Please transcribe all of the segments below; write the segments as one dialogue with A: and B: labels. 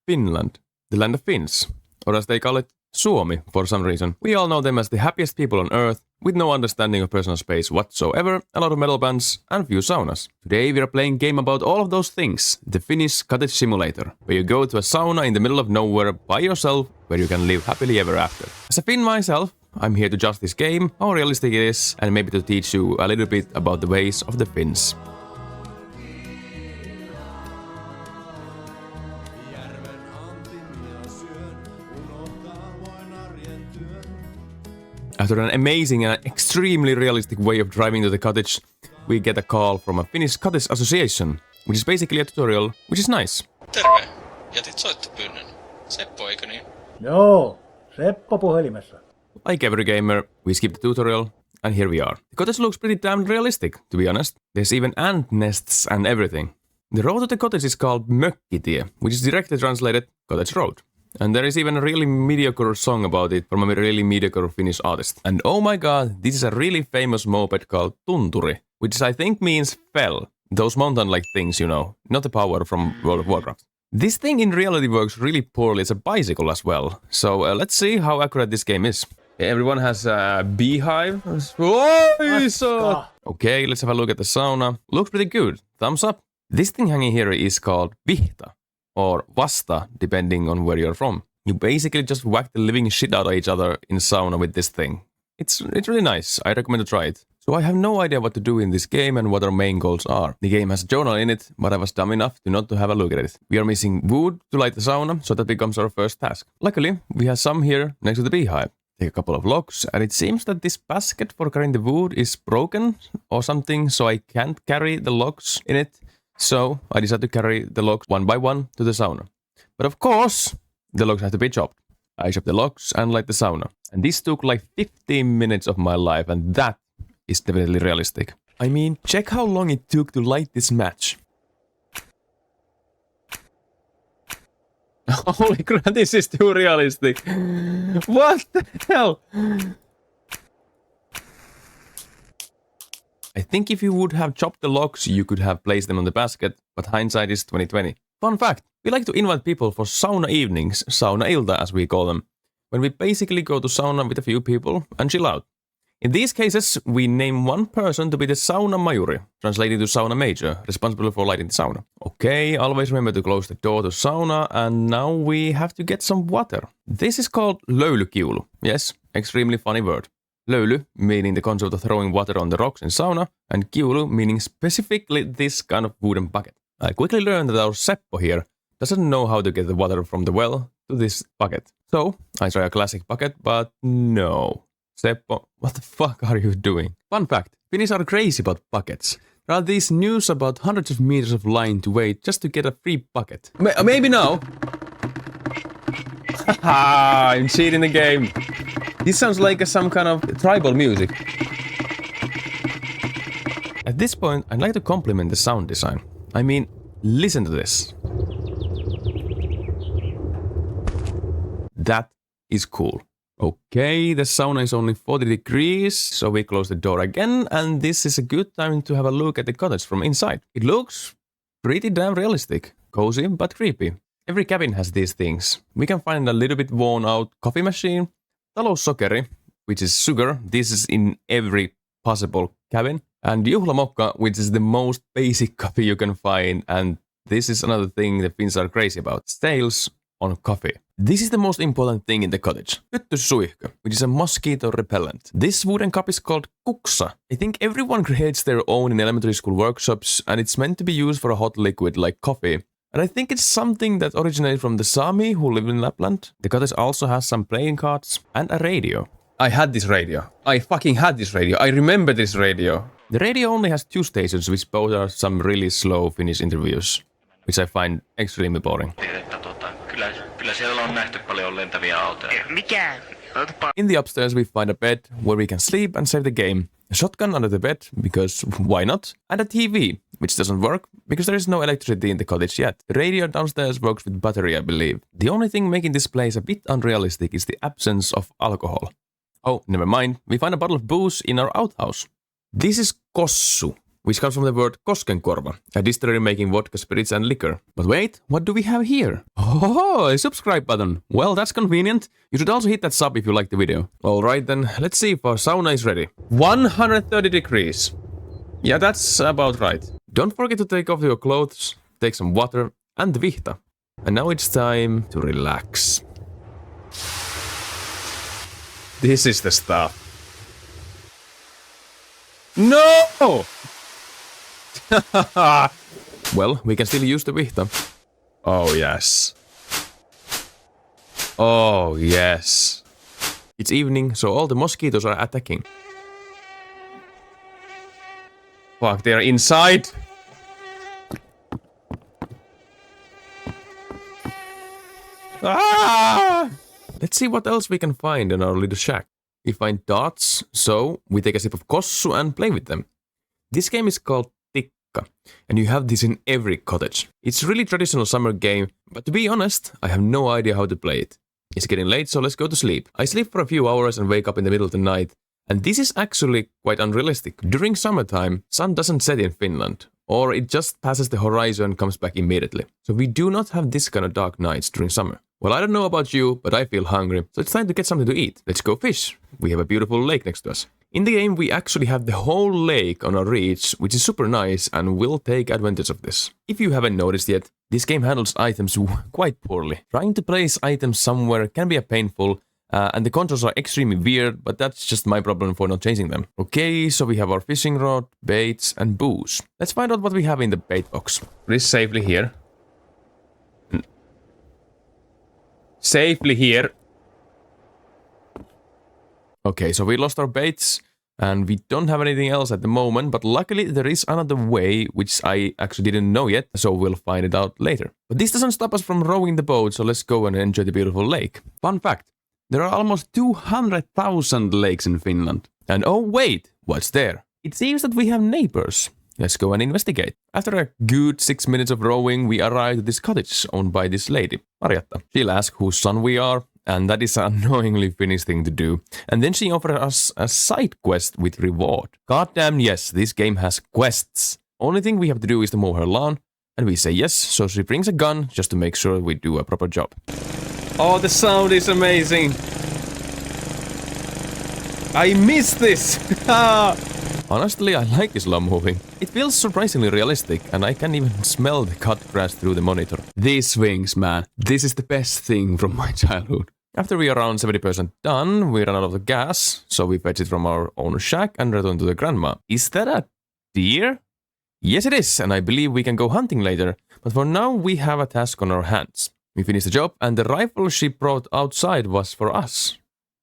A: Finland, the land of Finns, or as they call it, Suomi for some reason. We all know them as the happiest people on earth, with no understanding of personal space whatsoever, a lot of metal bands, and few saunas. Today we are playing a game about all of those things, the Finnish Cottage Simulator, where you go to a sauna in the middle of nowhere by yourself, where you can live happily ever after. As a Finn myself, I'm here to judge this game, how realistic it is, and maybe to teach you a little bit about the ways of the Finns. After an amazing and extremely realistic way of driving to the cottage, we get a call from a Finnish Cottage Association, which is basically a tutorial, which is nice.
B: Terve! Jätit soittopyynnön. Seppo, eikö niin?
C: Joo, Seppo puhelimessa.
A: Like every gamer, we skip the tutorial, and here we are. The cottage looks pretty damn realistic, to be honest. There's even ant nests and everything. The road to the cottage is called Mökkitie, which is directly translated Cottage Road. And there is even a really mediocre song about it from a really mediocre Finnish artist. And oh my god, this is a really famous moped called Tunturi, which I think means fell. Those mountain-like things, you know, not the power from World of Warcraft. This thing in reality works really poorly as a bicycle as well. So let's see how accurate this game is. Everyone has a beehive. Okay, let's have a look at the sauna. Looks pretty good. Thumbs up. This thing hanging here is called vihta, or vasta, depending on where you're from. You basically just whack the living shit out of each other in sauna with this thing. It's really nice. I recommend to try it. So I have no idea what to do in this game and what our main goals are. The game has a journal in it, but I was dumb enough to not to have a look at it. We are missing wood to light the sauna, so that becomes our first task. Luckily, we have some here next to the beehive. Take a couple of logs, and it seems that this basket for carrying the wood is broken or something, so I can't carry the logs in it. So I decided to carry the logs one by one to the sauna. But of course, the logs have to be chopped. I chopped the logs and light the sauna. And this took like 15 minutes of my life, and that is definitely realistic. I mean, check how long it took to light this match. Holy crap, this is too realistic. What the hell? I think if you would have chopped the logs, you could have placed them on the basket, but hindsight is 2020. Fun fact, we like to invite people for sauna evenings, sauna-ilta as we call them, when we basically go to sauna with a few people and chill out. In these cases, we name one person to be the sauna majuri, translated to sauna major, responsible for lighting the sauna. Okay, always remember to close the door to sauna, and now we have to get some water. This is called löylykiulu. Yes, extremely funny word. Löyly, meaning the concept of throwing water on the rocks in sauna, and kiulu, meaning specifically this kind of wooden bucket. I quickly learned that our Seppo here doesn't know how to get the water from the well to this bucket. So, I try a classic bucket, but no. Seppo, what the fuck are you doing? Fun fact, Finnish are crazy about buckets. There are these news about hundreds of meters of line to wait just to get a free bucket. Maybe now. Haha, I'm cheating the game. This sounds like some kind of tribal music. At this point, I'd like to compliment the sound design. I mean, listen to this. That is cool. Okay, the sauna is only 40 degrees, so we close the door again, and this is a good time to have a look at the cottage from inside. It looks pretty damn realistic, cozy but creepy. Every cabin has these things. We can find a little bit worn out coffee machine, taloussokeri, which is sugar. This is in every possible cabin. And juhlamokka, which is the most basic coffee you can find. And this is another thing the Finns are crazy about. Sales on coffee. This is the most important thing in the cottage. Hyttyssuihku, which is a mosquito repellent. This wooden cup is called kuksa. I think everyone creates their own in elementary school workshops, and it's meant to be used for a hot liquid like coffee. And I think it's something that originated from the Sami who live in Lapland. The cottage also has some playing cards and a radio. I had this radio. I fucking had this radio. I remember this radio. The radio only has 2 stations, which both are some really slow Finnish interviews, which I find extremely boring.
B: Kyllä siellä on nähty paljon lentäviä autoja.
D: Mikä?
A: In the upstairs we find a bed where we can sleep and save the game. A shotgun under the bed, because why not? And a TV, which doesn't work, because there is no electricity in the cottage yet. The radio downstairs works with battery, I believe. The only thing making this place a bit unrealistic is the absence of alcohol. Oh, never mind, we find a bottle of booze in our outhouse. This is kossu, which comes from the word koskenkorva, a distillery making vodka, spirits and liquor. But wait, what do we have here? Oh, a subscribe button. Well, that's convenient. You should also hit that sub if you like the video. Alright then, let's see if our sauna is ready. 130 degrees. Yeah, that's about right. Don't forget to take off your clothes, take some water and the vihta. And now it's time to relax. This is the stuff. No! Well, we can still use the vihta. Oh, yes. Oh, yes. It's evening, so all the mosquitoes are attacking. Fuck, they're inside! Ah! Let's see what else we can find in our little shack. We find darts, so we take a sip of kossu and play with them. This game is called Tikka, and you have this in every cottage. It's a really traditional summer game, but to be honest, I have no idea how to play it. It's getting late, so let's go to sleep. I sleep for a few hours and wake up in the middle of the night, and this is actually quite unrealistic. During summertime, sun doesn't set in Finland, or it just passes the horizon and comes back immediately. So we do not have this kind of dark nights during summer. Well, I don't know about you, but I feel hungry, so it's time to get something to eat. Let's go fish. We have a beautiful lake next to us. In the game, we actually have the whole lake on our reach, which is super nice, and we'll take advantage of this. If you haven't noticed yet, this game handles items quite poorly. Trying to place items somewhere can be a painful, and the controls are extremely weird, but that's just my problem for not changing them. Okay, so we have our fishing rod, baits, and booze. Let's find out what we have in the bait box. Put this safely here. Safely here. Okay, so we lost our baits, and we don't have anything else at the moment, but luckily there is another way, which I actually didn't know yet, so we'll find it out later. But this doesn't stop us from rowing the boat, so let's go and enjoy the beautiful lake. Fun fact, there are almost 200,000 lakes in Finland. And oh wait, what's there? It seems that we have neighbors. Let's go and investigate. After a good 6 minutes of rowing, we arrived at this cottage owned by this lady, Marjatta. She'll ask whose son we are, and that is an annoyingly Finnish thing to do. And then she offered us a side quest with reward. Goddamn yes, this game has quests. Only thing we have to do is to mow her lawn, and we say yes, so she brings a gun just to make sure we do a proper job. Oh, the sound is amazing! I miss this! Honestly, I like this lawn moving. It feels surprisingly realistic, and I can even smell the cut grass through the monitor. These swings, man. This is the best thing from my childhood. After we are around 70% done, we run out of the gas, so we fetch it from our own shack and return to the grandma. Is that a deer? Yes, it is, and I believe we can go hunting later, but for now we have a task on our hands. We finished the job, and the rifle she brought outside was for us.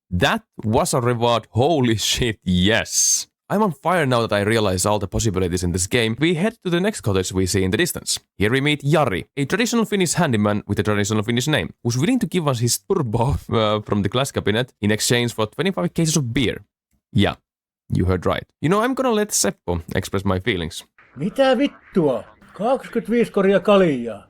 A: That was a reward, holy shit, yes! I'm on fire now that I realize all the possibilities in this game. We head to the next cottage we see in the distance. Here we meet Jari, a traditional Finnish handyman with a traditional Finnish name, who's willing to give us his turbo from the glass cabinet in exchange for 25 cases of beer. Yeah, you heard right. You know, I'm gonna let Seppo express my feelings.
C: Mitä vittua? 25 koria kaljaa.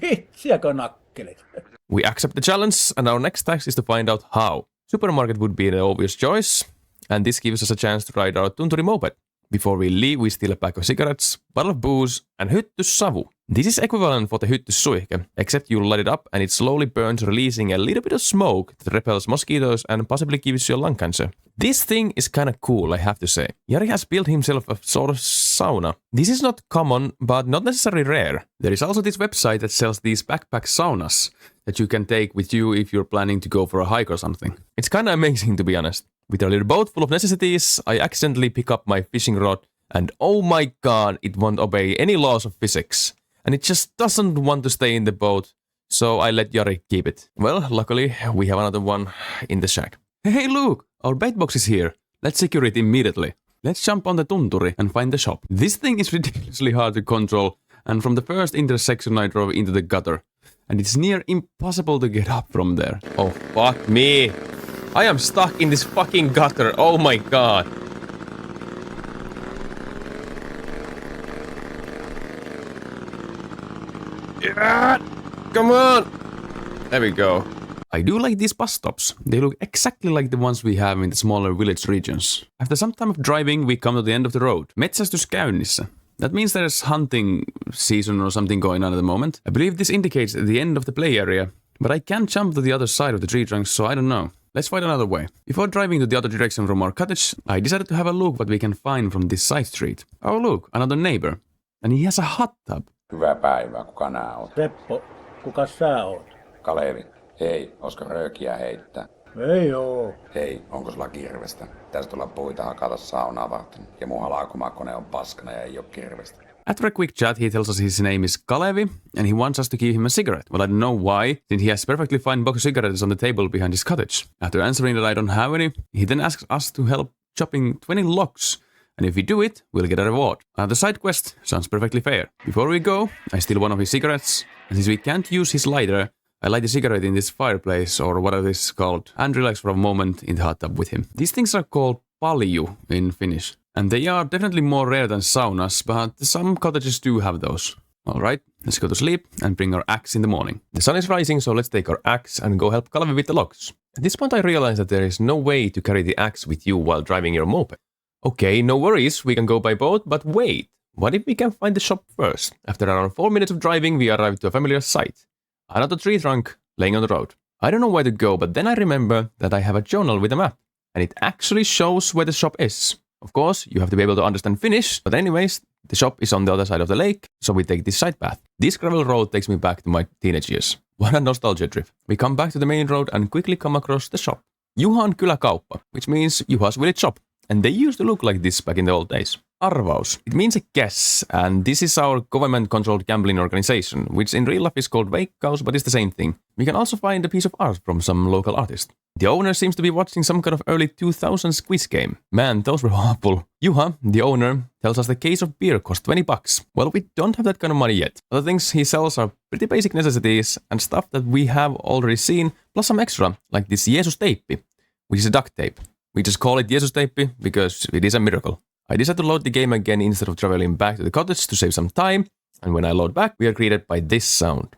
C: Vitsiäkö nakkelit?
A: We accept the challenge, and our next task is to find out how. Supermarket would be the obvious choice, and this gives us a chance to ride our tunturi moped. Before we leave, we steal a pack of cigarettes, bottle of booze, and hyttyssavu. This is equivalent for the hyttyssuihke, except you light it up and it slowly burns, releasing a little bit of smoke that repels mosquitoes and possibly gives you lung cancer. This thing is kinda cool, I have to say. Jari has built himself a sort of sauna. This is not common, but not necessarily rare. There is also this website that sells these backpack saunas that you can take with you if you're planning to go for a hike or something. It's kinda amazing, to be honest. With our little boat full of necessities, I accidentally pick up my fishing rod, and oh my god, it won't obey any laws of physics. And it just doesn't want to stay in the boat, so I let Jari keep it. Well, luckily, we have another one in the shack. Hey, look! Our bait box is here. Let's secure it immediately. Let's jump on the tunturi and find the shop. This thing is ridiculously hard to control, and from the first intersection I drove into the gutter. And it's near impossible to get up from there. Oh, fuck me! I am stuck in this fucking gutter, oh my god! Yeah! Come on! There we go. I do like these bus stops. They look exactly like the ones we have in the smaller village regions. After some time of driving, we come to the end of the road. Metsästys käynnissä. That means there's hunting season or something going on at the moment. I believe this indicates the end of the play area, but I can't jump to the other side of the tree trunks, so I don't know. Let's find another way. Before driving to the other direction from our cottage, I decided to have a look what we can find from this side street. Oh look, another neighbor. And he has a hot tub.
D: Hyvää päivää, kuka nää oot?
C: Seppo, kuka sä oot?
D: Kalevi. Hei, olisiko röökiä heittää?
C: Ei oo.
D: Hei, onko sulla kirvestä? Tästä tulla puita hakata saunaa varten. Ja mun halakumakone on paskana ja ei oo kirvestä.
A: After a quick chat, he tells us his name is Kalevi, and he wants us to give him a cigarette. Well, I don't know why, since he has perfectly fine box of cigarettes on the table behind his cottage. After answering that I don't have any, he then asks us to help chopping 20 logs, and if we do it, we'll get a reward. The side quest sounds perfectly fair. Before we go, I steal one of his cigarettes, and since we can't use his lighter, I light the cigarette in this fireplace, or whatever it is called, and relax for a moment in the hot tub with him. These things are called palju in Finnish, and they are definitely more rare than saunas, but some cottages do have those. Alright, let's go to sleep and bring our axe in the morning.
E: The sun is rising, so let's take our axe and go help Kalevi with the logs. At this point I realize that there is no way to carry the axe with you while driving your moped. Okay, no worries, we can go by boat, but wait, what if we can find the shop first? After around 4 minutes of driving, we arrive to a familiar sight. Another tree trunk laying on the road. I don't know where to go, but then I remember that I have a journal with a map, and it actually shows where the shop is. Of course, you have to be able to understand Finnish, but anyways, the shop is on the other side of the lake, so we take this side path. This gravel road takes me back to my teenage years. What a nostalgia trip. We come back to the main road and quickly come across the shop. Juhan kyläkauppa, which means Juha's village shop. And they used to look like this back in the old days. Arvaus. It means a guess, and this is our government-controlled gambling organization, which in real life is called Veikkaus, but it's the same thing. We can also find a piece of art from some local artist. The owner seems to be watching some kind of early 2000s quiz game. Man, those were awful. Juha, the owner, tells us the case of beer costs $20. Well, we don't have that kind of money yet. Other things he sells are pretty basic necessities and stuff that we have already seen, plus some extra, like this Jesus tape, which is a duct tape. We just call it Jesus tape because it is a miracle. I decided to load the game again instead of traveling back to the cottage to save some time, and when I load back, we are greeted by this sound.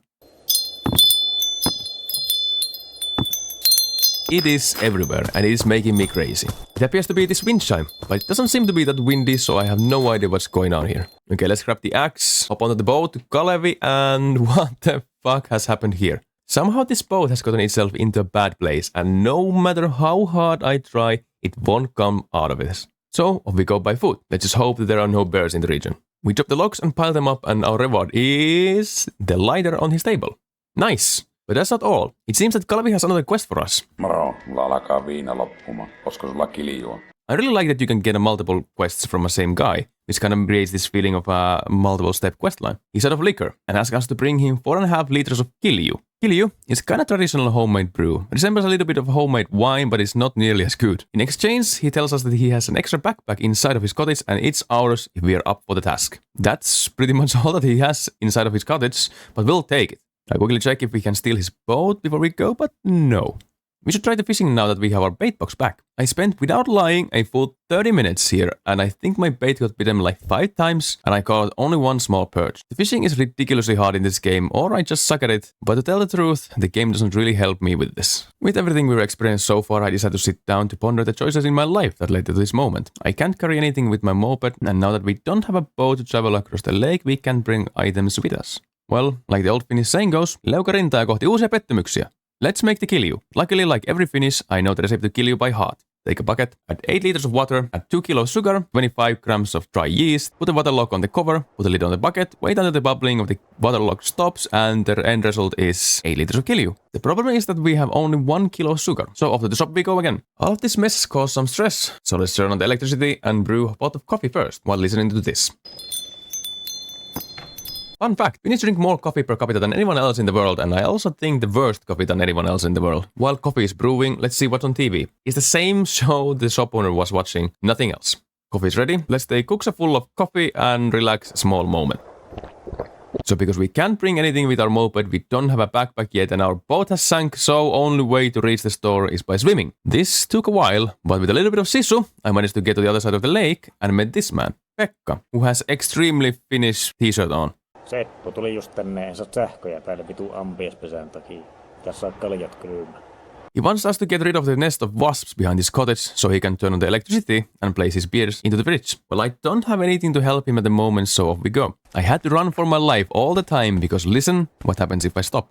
E: It is everywhere, and it is making me crazy. It appears to be this wind chime, but it doesn't seem to be that windy, so I have no idea what's going on here. Okay, let's grab the axe, hop onto the boat to Kalevi, and what the fuck has happened here? Somehow this boat has gotten itself into a bad place, and no matter how hard I try, it won't come out of this. So, off we go by foot. Let's just hope that there are no bears in the region. We chop the logs and pile them up, and our reward is the lighter on his table. Nice! But that's not all. It seems that Kalevi has another quest for us.
D: Moro, mulla alkaa viina loppumaan. Olisiko sulla kiljua?
A: I really like that you can get multiple quests from a same guy, which kind of creates this feeling of a multiple-step questline. He's out of liquor, and asks us to bring him 4.5 liters of kilju. Kilju is kind of traditional homemade brew. It resembles a little bit of homemade wine, but it's not nearly as good. In exchange, he tells us that he has an extra backpack inside of his cottage, and it's ours if we are up for the task. That's pretty much all that he has inside of his cottage, but we'll take it. I quickly check if we can steal his boat before we go, but no. We should try the fishing now that we have our bait box back. I spent, without lying, a full 30 minutes here, and I think my bait got bitten like 5 times, and I caught only one small perch. The fishing is ridiculously hard in this game, or I just suck at it, but to tell the truth, the game doesn't really help me with this. With everything we've experienced so far, I decided to sit down to ponder the choices in my life that led to this moment. I can't carry anything with my moped, and now that we don't have a boat to travel across the lake, we can bring items with us. Well, like the old Finnish saying goes, leuka rintaa kohti uusia pettymyksiä. Let's make the kilju. Luckily, like every Finnish, I know the recipe to kilju by heart. Take a bucket, add 8 liters of water, add 2 kilos sugar, 25 grams of dry yeast, put the waterlock on the cover, put the lid on the bucket, wait until the bubbling of the waterlock stops, and the end result is 8 liters of kilju. The problem is that we have only 1 kilo of sugar, so off to the shop we go again. All of this mess caused some stress, so let's turn on the electricity and brew a pot of coffee first, while listening to this. Fun fact, Finnish drink more coffee per capita than anyone else in the world, and I also think the worst coffee than anyone else in the world. While coffee is brewing, let's see what's on TV. It's the same show the shop owner was watching, nothing else. Coffee is ready, let's take cooks full of coffee and relax a small moment. So because we can't bring anything with our moped, we don't have a backpack yet, and our boat has sunk, so only way to reach the store is by swimming. This took a while, but with a little bit of sisu, I managed to get to the other side of the lake and met this man, Pekka, who has extremely Finnish t-shirt on.
F: Seppo tuli just tänne, en saa sähköjä päälle vitu ampiespesän takia.
C: Tässä on kaljat kylmä.
E: He wants us to get rid of the nest of wasps behind his cottage so he can turn on the electricity and place his beers into the fridge. Well, I don't have anything to help him at the moment, so off we go. I had to run for my life all the time because listen, what happens if I stop?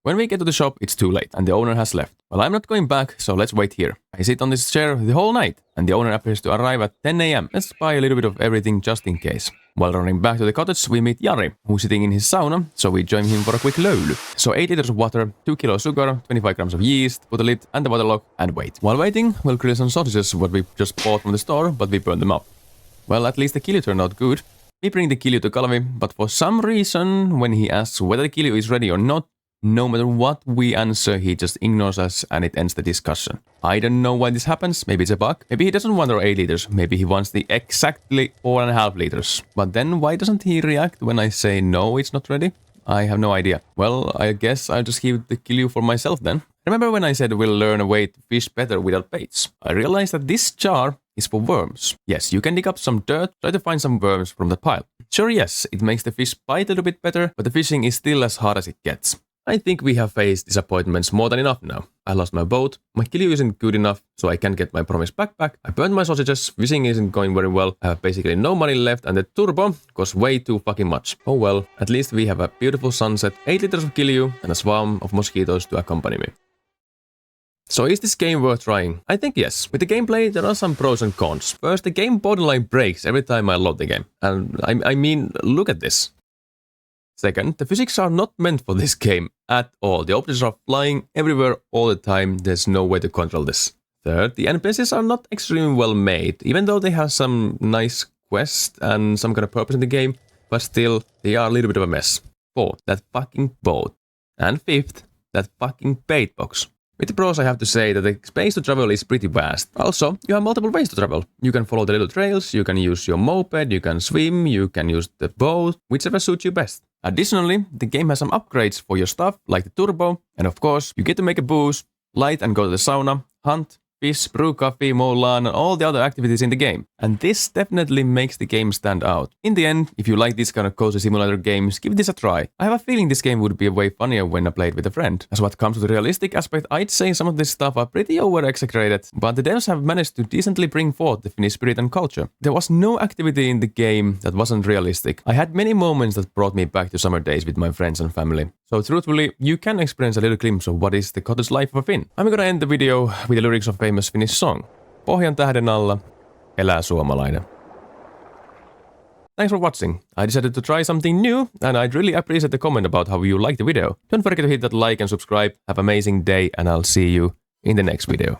E: When we get to the shop, it's too late, and the owner has left. Well, I'm not going back, so let's wait here. I sit on this chair the whole night, and the owner appears to arrive at 10 AM. Let's buy a little bit of everything just in case. While running back to the cottage, we meet Jari, who's sitting in his sauna, so we join him for a quick löyly. So 8 liters of water, 2 kilos sugar, 25 grams of yeast, put a lid and the water lock, and wait. While waiting, we'll grill some sausages, what we just bought from the store, but we burned them up. Well, at least the kilju turned out good. We bring the kilju to Kalevi, but for some reason, when he asks whether the kilju is ready or not, no matter what we answer, he just ignores us and it ends the discussion. I don't know why this happens. Maybe it's a bug. Maybe he doesn't want our 8 liters. Maybe he wants the exactly 4.5 liters. But then why doesn't he react when I say no, it's not ready? I have no idea. Well, I guess I'll just keep the kilju for myself then. Remember when I said we'll learn a way to fish better without baits? I realized that this jar is for worms. Yes, you can dig up some dirt, try to find some worms from the pile. Sure, yes, it makes the fish bite a little bit better, but the fishing is still as hard as it gets. I think we have faced disappointments more than enough now. I lost my boat, my kilju isn't good enough, so I can't get my promised backpack. I burned my sausages, fishing isn't going very well, I have basically no money left, and the turbo costs way too fucking much. Oh well, at least we have a beautiful sunset, 8 liters of kilju, and a swarm of mosquitoes to accompany me. So is this game worth trying? I think yes. With the gameplay, there are some pros and cons. First, the game borderline breaks every time I load the game. And I mean, look at this. Second, the physics are not meant for this game at all. The objects are flying everywhere all the time. There's no way to control this. Third, the NPCs are not extremely well made, even though they have some nice quest and some kind of purpose in the game, but still, they are a little bit of a mess. Fourth, that fucking boat. And fifth, that fucking bait box. With the pros, I have to say that the space to travel is pretty vast. Also, you have multiple ways to travel. You can follow the little trails, you can use your moped, you can swim, you can use the boat, whichever suits you best. Additionally, the game has some upgrades for your stuff, like the turbo, and of course, you get to make a booze, light and go to the sauna, hunt, fish, brew coffee, mow lawn, and all the other activities in the game. And this definitely makes the game stand out. In the end, if you like these kind of cozy simulator games, give this a try. I have a feeling this game would be way funnier when I played with a friend. As what comes to the realistic aspect, I'd say some of this stuff are pretty over-exaggerated, but the devs have managed to decently bring forth the Finnish spirit and culture. There was no activity in the game that wasn't realistic. I had many moments that brought me back to summer days with my friends and family. So truthfully, you can experience a little glimpse of what is the cottage life of a Finn. I'm gonna end the video with the lyrics of famous Finnish song. Pohjan tähden alla, elää suomalainen. Thanks for watching. I decided to try something new, and I'd really appreciate the comment about how you liked the video. Don't forget to hit that like and subscribe. Have an amazing day, and I'll see you in the next video.